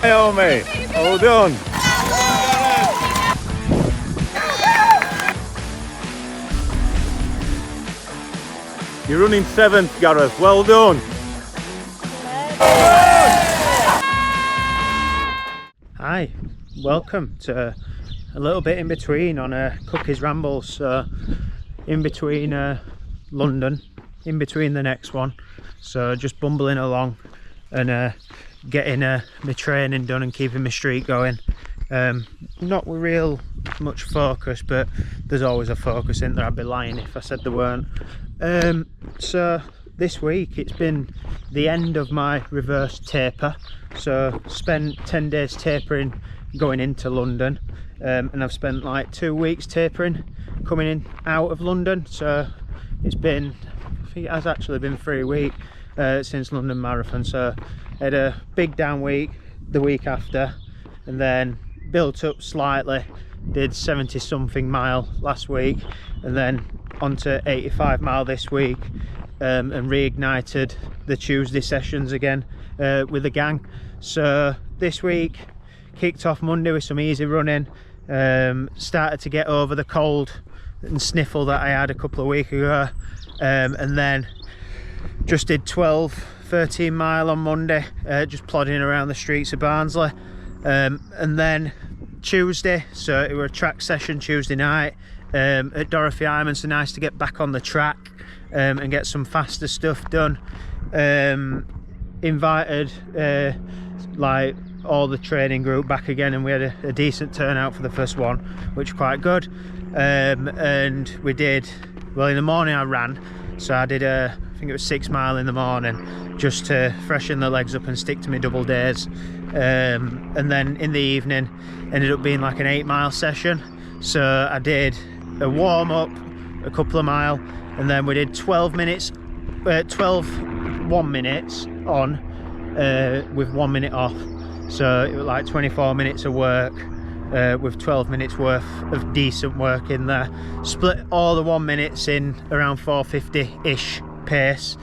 Naomi, well done. You're running 7th, Gareth, well done. Hi, welcome to a little bit in between on Cookies Rambles. So in between London, in between the next one, so just bumbling along and getting my training done and keeping my streak going. Not real much focus, but there's always a focus in there. I'd be lying if I said there weren't. So this week it's been the end of my reverse taper, so spent 10 days tapering going into London, and I've spent like 2 weeks tapering coming in out of London. So it's been, I think it has actually been 3 weeks since London Marathon. So I had a big down week the week after, and then built up slightly, did 70 something mile last week, and then onto 85 mile this week, and reignited the Tuesday sessions again with the gang. So this week kicked off Monday with some easy running, started to get over the cold and sniffle that I had a couple of weeks ago, and then just did 13 mile on Monday, just plodding around the streets of Barnsley, and then Tuesday, so it was a track session Tuesday night at Dorothy Iman. So nice to get back on the track and get some faster stuff done. Invited like all the training group back again, and we had a decent turnout for the first one, which was quite good. And we did well in the morning. I ran, so I did I think it was 6 mile in the morning, just to freshen the legs up and stick to my double days. And then in the evening ended up being like an 8 mile session. So I did a warm up, a couple of mile, and then we did 12 minutes 1 minutes on with 1 minute off. So it was like 24 minutes of work with 12 minutes worth of decent work in there. Split all the 1 minutes in around 4:50-ish pace,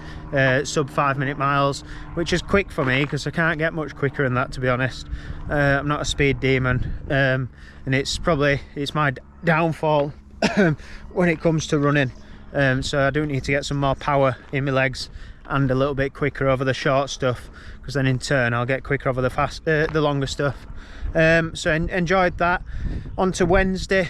sub 5 minute miles, which is quick for me because I can't get much quicker than that, to be honest. I'm not a speed demon, and it's my downfall when it comes to running. So I do need to get some more power in my legs and a little bit quicker over the short stuff, because then in turn I'll get quicker over the longer stuff. So enjoyed that. On to Wednesday,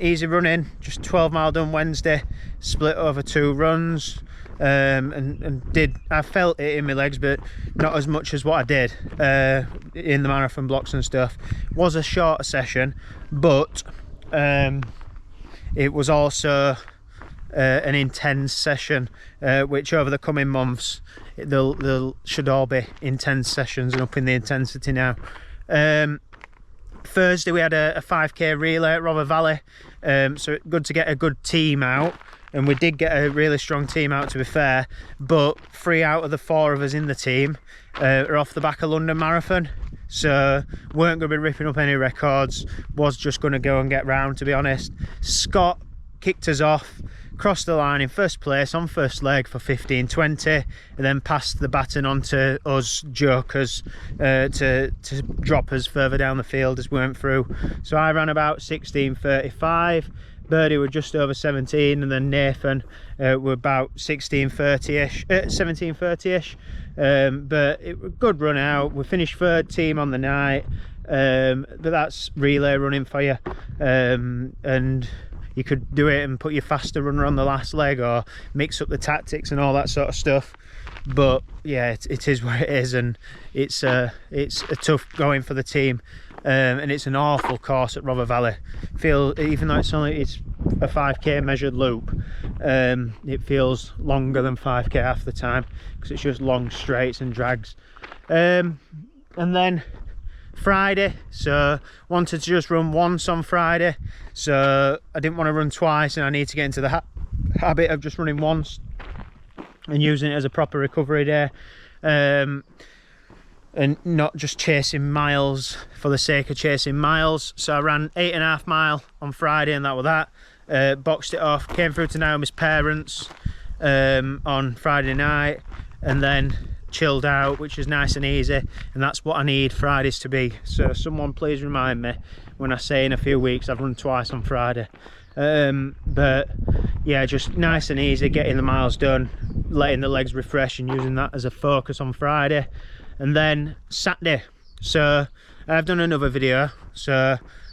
easy running, just 12 mile done Wednesday, split over 2 runs, and I felt it in my legs, but not as much as what I did in the marathon blocks and stuff. Was a shorter session, but it was also an intense session, which over the coming months they'll should all be intense sessions and up in the intensity now. Thursday we had a 5k relay at Rother Valley, so good to get a good team out, and we did get a really strong team out, to be fair, but 3 out of the 4 of us in the team are off the back of London Marathon, so weren't going to be ripping up any records, was just going to go and get round, to be honest. Scott kicked us off, crossed the line in first place on first leg for 15:20, and then passed the baton on to us jokers to drop us further down the field as we went through. So I ran about 16:35, Birdie were just over 17, and then Nathan were about 16:30ish, 17:30ish. But it was a good run out. We finished 3rd team on the night, but that's relay running for you, and you could do it and put your faster runner on the last leg, or mix up the tactics and all that sort of stuff. But yeah, it is what it is, and it's a tough going for the team, and it's an awful course at Rother Valley. Even though it's a 5k measured loop, it feels longer than 5k half the time, because it's just long straights and drags. And then Friday, so wanted to just run once on Friday, so I didn't want to run twice, and I need to get into the habit of just running once and using it as a proper recovery day, and not just chasing miles for the sake of chasing miles. So I ran 8.5 mile on Friday, and that was that. Boxed it off, came through to Naomi's parents on Friday night, and then chilled out, which is nice and easy, and that's what I need Fridays to be. So someone please remind me when I say in a few weeks I've run twice on Friday. But yeah, just nice and easy, getting the miles done, letting the legs refresh and using that as a focus on Friday. And then Saturday, so I've done another video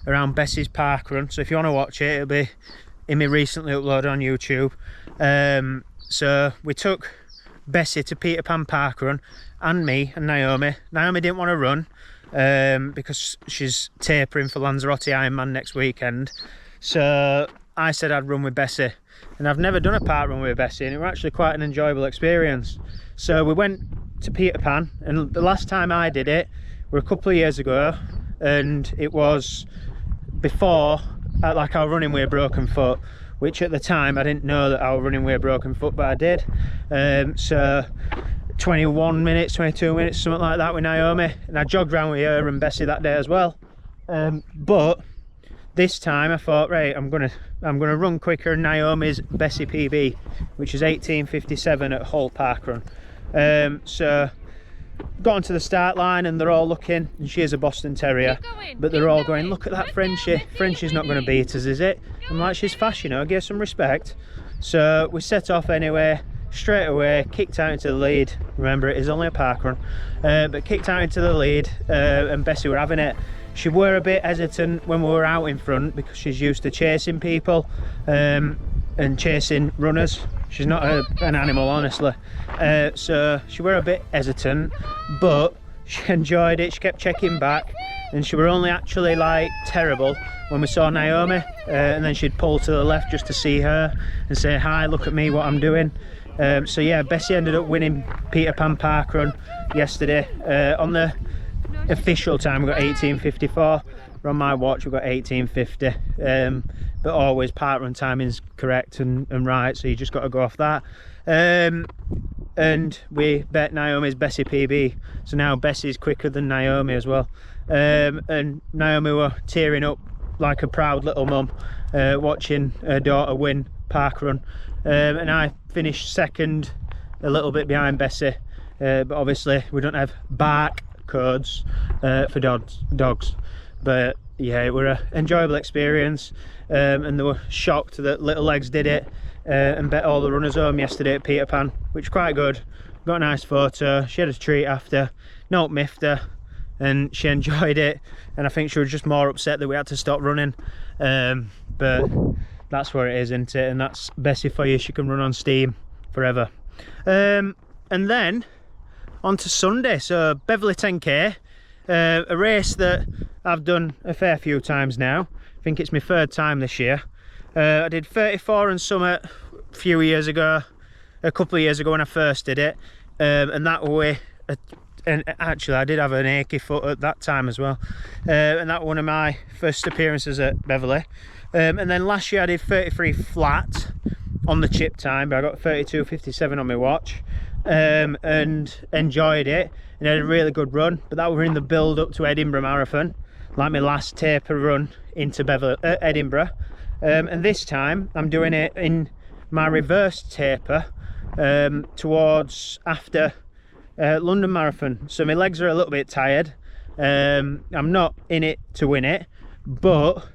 around Bessie's parkrun, so if you want to watch it, it'll be in my recently uploaded on YouTube. So we took Bessie to Peter Pan parkrun, and me and Naomi. Naomi didn't want to run because she's tapering for Lanzarote Ironman next weekend, so I said I'd run with Bessie, and I've never done a parkrun with Bessie, and it was actually quite an enjoyable experience. So we went to Peter Pan, and the last time I did it were a couple of years ago, and it was before like I was running with a broken foot, which at the time I didn't know that I was running with a broken foot, but I did. So 21 minutes, 22 minutes, something like that with Naomi, and I jogged around with her and Bessie that day as well. But this time I thought, right, I'm gonna run quicker than Naomi's Bessie PB, which is 18:57 at Hull parkrun. So got onto the start line, and they're all looking, and she is a Boston Terrier, but they're all going, look at that Frenchie. Frenchie's not going to beat us, is it? I'm like, she's fast, you know, give her some respect. So we set off anyway, straight away, kicked out into the lead. Remember, it is only a parkrun, but kicked out into the lead, and Bessie were having it. She were a bit hesitant when we were out in front because she's used to chasing people and chasing runners. She's not an animal, honestly. So she were a bit hesitant, but she enjoyed it. She kept checking back, and she were only actually like terrible when we saw Naomi, and then she'd pull to the left just to see her and say, hi, look at me, what I'm doing. So yeah, Bessie ended up winning Peter Pan parkrun yesterday. On the official time we got 18:54. On my watch we've got 18:50. But always parkrun timing's correct and right, so you just got to go off that. And we bet Naomi's Bessie PB, so now Bessie's quicker than Naomi as well. And Naomi were tearing up like a proud little mum watching her daughter win parkrun. And I finished second, a little bit behind Bessie, but obviously we don't have bark codes for dogs. But yeah, it was an enjoyable experience, and they were shocked that Little Legs did it and bet all the runners home yesterday at Peter Pan, which was quite good. Got a nice photo. She had a treat after, no miffed her, and she enjoyed it, and I think she was just more upset that we had to stop running. But that's where it is, isn't it? And that's Bessie for you. She can run on steam forever. And then on to Sunday, so Beverley 10k, a race that I've done a fair few times now. I think it's my third time this year. I did 34 and summit a few years ago, a couple of years ago when I first did it, and that way, and actually I did have an achy foot at that time as well, and that was one of my first appearances at Beverley. And then last year I did 33 flat on the chip time, but I got 32:57 on my watch, and enjoyed it and had a really good run. But that was in the build up to Edinburgh Marathon, like my last taper run into Edinburgh. And this time I'm doing it in my reverse taper towards after London Marathon, so my legs are a little bit tired. I'm not in it to win it, but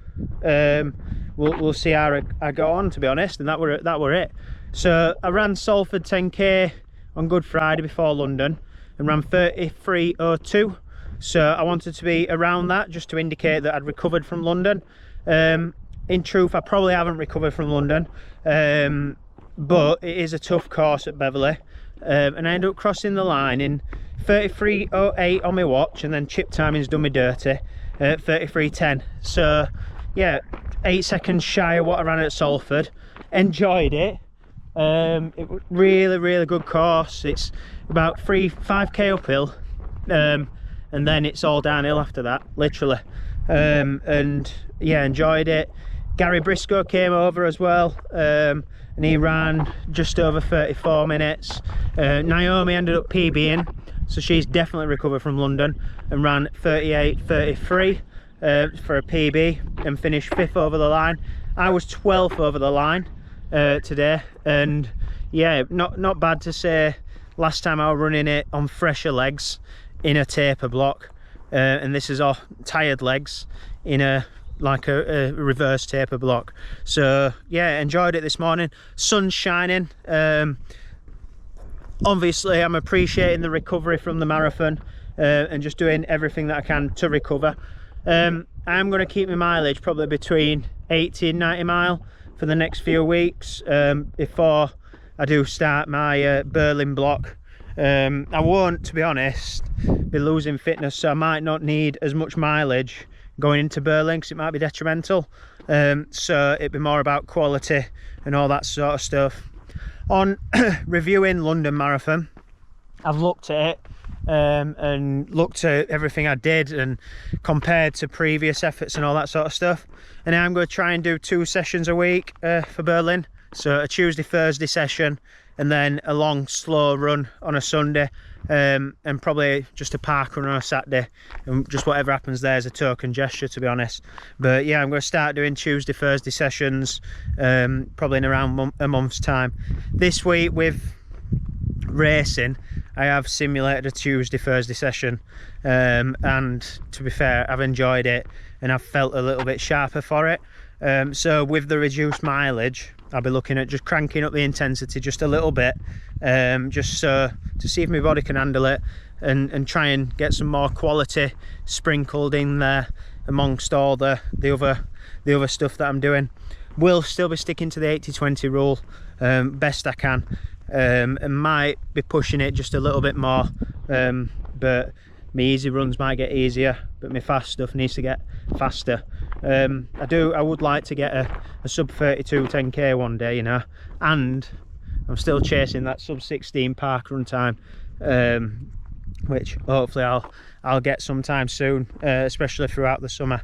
we'll see how I go on, to be honest. And that were it. So I ran Salford 10k on Good Friday before London and ran 33:02, so I wanted to be around that just to indicate that I'd recovered from London. In truth, I probably haven't recovered from London, but it is a tough course at Beverley, and I ended up crossing the line in 33:08 on my watch, and then chip timing's done me dirty at 33:10. So yeah, 8 seconds shy of what I ran at Salford. Enjoyed it. It was really good course. It's about 5k uphill, and then it's all downhill after that, literally. And yeah, enjoyed it. Gary Briscoe came over as well, and he ran just over 34 minutes. Naomi ended up PBing, so she's definitely recovered from London, and ran 38:33 for a PB and finished 5th over the line. I was 12th over the line today, and yeah, not bad to say Last time I was running it on fresher legs in a taper block, and this is off tired legs in a reverse taper block. So yeah, enjoyed it this morning. Sun's shining. Obviously I'm appreciating the recovery from the marathon, and just doing everything that I can to recover. I'm going to keep my mileage probably between 80 and 90 mile for the next few weeks, before I do start my Berlin block. I won't, to be honest, be losing fitness, so I might not need as much mileage going into Berlin because it might be detrimental. So it'd be more about quality and all that sort of stuff. On reviewing London Marathon, I've looked at it and looked at everything I did and compared to previous efforts and all that sort of stuff, and now I'm going to try and do 2 sessions a week for Berlin. So a Tuesday Thursday session, and then a long slow run on a Sunday, and probably just a park run on a Saturday, and just whatever happens there is a token gesture, to be honest. But yeah, I'm going to start doing Tuesday Thursday sessions, probably in around a month's time. This week with racing, I have simulated a Tuesday Thursday session, and to be fair, I've enjoyed it and I've felt a little bit sharper for it. So with the reduced mileage, I'll be looking at just cranking up the intensity just a little bit, just so to see if my body can handle it, and try and get some more quality sprinkled in there amongst all the other stuff that I'm doing. Will still be sticking to the 80-20 rule best I can, and might be pushing it just a little bit more, but my easy runs might get easier, but my fast stuff needs to get faster. I would like to get a sub 32 10k one day, you know, and I'm still chasing that sub 16 park run time, which hopefully I'll get sometime soon, especially throughout the summer.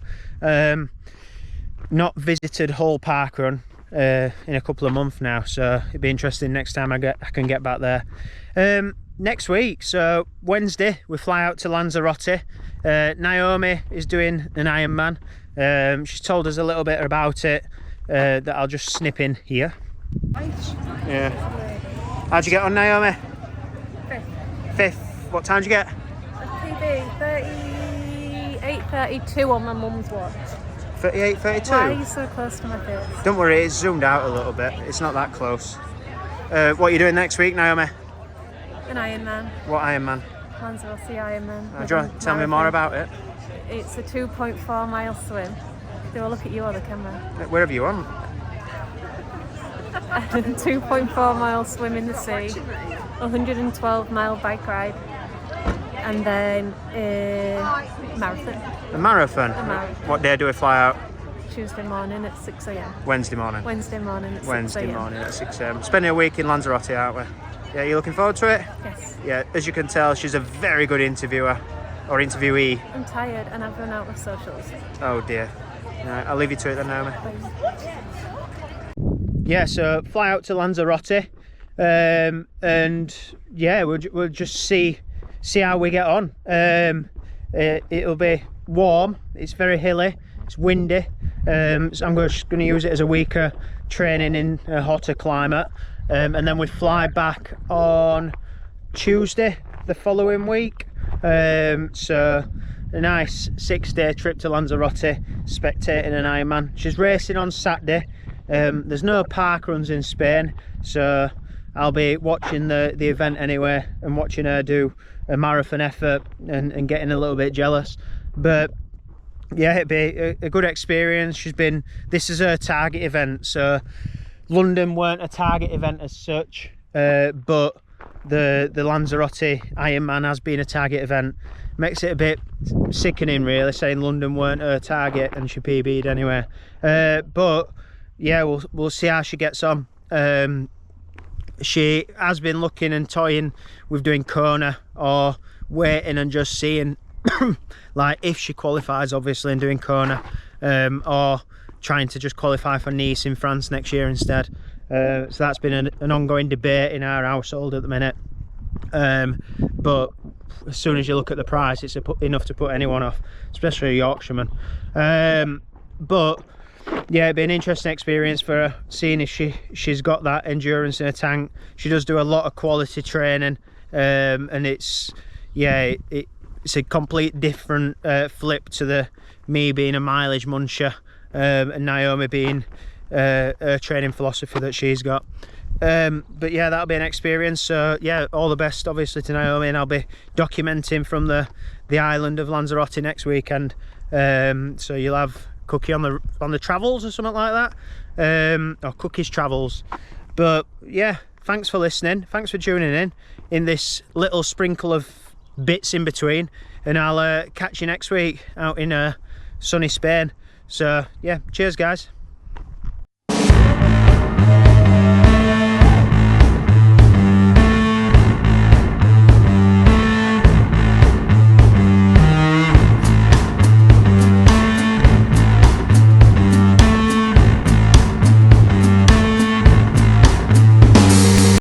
Not visited Hull park run in a couple of months now, so it'd be interesting next time I can get back there. Next week, so Wednesday, we fly out to Lanzarote. Naomi is doing an Ironman. She's told us a little bit about it, that I'll just snip in here. Yeah. How'd you get on, Naomi? Fifth. What time did you get? PB 38:32 on my mum's watch. 38:32. Why are you so close to my face? Don't worry, it's zoomed out a little bit. It's not that close. What are you doing next week, Naomi? An Ironman. What Ironman? Lanzarote Ironman. Do you want to tell me more about it? It's a 2.4 mile swim. Do I look at you or the camera? Wherever you want. 2.4 mile swim in the sea, 112 mile bike ride, and then a marathon. A marathon? A marathon. What day do we fly out? Tuesday morning at 6 a.m. Wednesday morning. Wednesday morning at 6 a.m. Wednesday morning at 6 a.m. Spending a week in Lanzarote, aren't we? Yeah, you looking forward to it? Yes. Yeah, as you can tell, she's a very good interviewer, or interviewee. I'm tired and I've run out of socials. Oh dear. Right, I'll leave you to it then, Naomi. Bye. Yeah, so fly out to Lanzarote, and yeah, we'll just see how we get on. It'll be warm. It's very hilly. It's windy. So I'm just going to use it as a week of training in a hotter climate, and then we fly back on Tuesday the following week. So a nice 6-day trip to Lanzarote, spectating an Ironman. She's racing on Saturday. There's no park runs in Spain, so I'll be watching the event anyway, and watching her do a marathon effort and getting a little bit jealous. But yeah, it'd be a good experience. This is her target event, so London weren't a target event as such, but the Lanzarote Ironman has been a target event. Makes it a bit sickening really, saying London weren't her target and she PB'd anyway. But yeah, we'll see how she gets on. She has been looking and toying with doing Kona, or waiting and just seeing like if she qualifies obviously and doing Kona, or trying to just qualify for Nice in France next year instead. So that's been an ongoing debate in our household at the minute. But as soon as you look at the price, it's enough to put anyone off, especially a Yorkshireman. But yeah, it'd be an interesting experience for her, seeing if she's got that endurance in her tank. She does do a lot of quality training, and it's it's a complete different flip to me being a mileage muncher, and Naomi being her training philosophy that she's got. But yeah, that'll be an experience. So yeah, all the best obviously to Naomi, and I'll be documenting from the island of Lanzarote next weekend. So you'll have Cookie on the travels or something like that, or Cookie's travels. But yeah, thanks for listening, thanks for tuning in this little sprinkle of bits in between, and I'll catch you next week out in sunny Spain. So yeah, cheers guys.